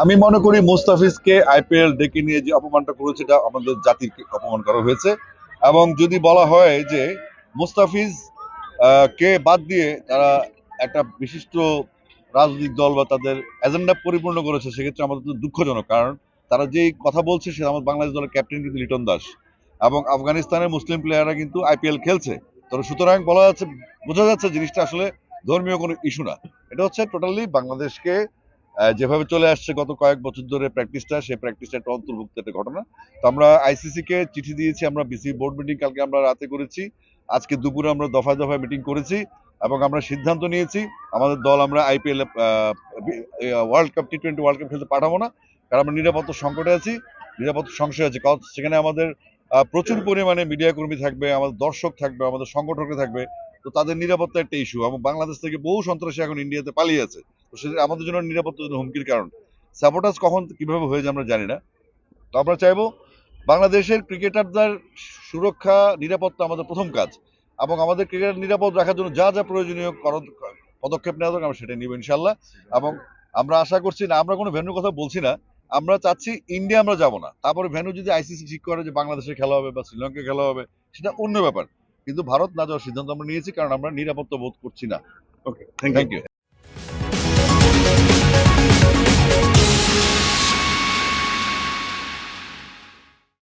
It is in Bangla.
আমি মনে করি মুস্তাফিজকে আইপিএল ডেকে নিয়ে যে অপমানটা করেছে এটা আমাদের জাতিকে অপমান করা হয়েছে। এবং যদি বলা হয় যে মুস্তাফিজ কে বাদ দিয়ে তারা একটা বিশিষ্ট রাজনৈতিক দল বা তাদের এজেন্ডা পরিপূর্ণ করেছে, সেক্ষেত্রে আমাদের তো দুঃখজনক। কারণ তারা যেই কথা বলছে সে আমাদের বাংলাদেশ দলের ক্যাপ্টেন কিন্তু লিটন দাস, এবং আফগানিস্তানের মুসলিম প্লেয়াররা কিন্তু আইপিএল খেলছে। তো সুতরাং বলা যাচ্ছে, বোঝা যাচ্ছে জিনিসটা আসলে ধর্মীয় কোনো ইস্যু না। এটা হচ্ছে টোটালি বাংলাদেশকে যেভাবে চলে আসছে গত কয়েক বছর ধরে প্র্যাকটিসটা, সেই প্র্যাকটিসটা একটা অন্তর্ভুক্ত একটা ঘটনা। তো আমরা আইসিসি কে চিঠি দিয়েছি, আমরা বিসি বোর্ড মিটিং কালকে আমরা রাতে করেছি, আজকে দুপুরে আমরা দফায় দফায় মিটিং করেছি, এবং আমরা সিদ্ধান্ত নিয়েছি আমাদের দল আমরা আইপিএল ওয়ার্ল্ড কাপ টি-20 ওয়ার্ল্ড কাপ খেলতে পাঠাবো না। কারণ আমরা নিরাপত্তা সংকটে আছি, নিরাপত্তা সংশয় আছে। কারণ সেখানে আমাদের প্রচুর পরিমাণে মিডিয়া কর্মী থাকবে, আমাদের দর্শক থাকবে, আমাদের সংগঠকরা থাকবে। তো তাদের নিরাপত্তা একটা ইস্যু, এবং বাংলাদেশ থেকে বহু সন্ত্রাসী এখন ইন্ডিয়াতে পালিয়ে আছে। তো সেটা আমাদের জন্য নিরাপত্তার জন্য হুমকির কারণ। সাপোর্টার্স কখন কিভাবে হয়ে যায় আমরা জানি না। তো আমরা চাইবো বাংলাদেশের ক্রিকেটারদের সুরক্ষা নিরাপত্তা আমাদের প্রথম কাজ, এবং আমাদের ক্রিকেটার নিরাপদ রাখার জন্য যা যা প্রয়োজনীয় পদক্ষেপ নেওয়া দরকার আমরা সেটা নিব ইনশাল্লাহ। এবং আমরা আশা করছি না, আমরা কোনো ভেন্যুর কথা বলছি না, আমরা চাচ্ছি ইন্ডিয়া আমরা যাব না, তারপরে ভেন্যু যদি আইসিসি ঠিক করে যে বাংলাদেশে খেলা হবে বা শ্রীলঙ্কায় খেলা হবে সেটা অন্য ব্যাপার, কিন্তু ভারত না যাওয়ার সিদ্ধান্ত আমরা নিয়েছি, কারণ আমরা নিরাপত্তা বোধ করছি না। ওকে, থ্যাংক ইউ।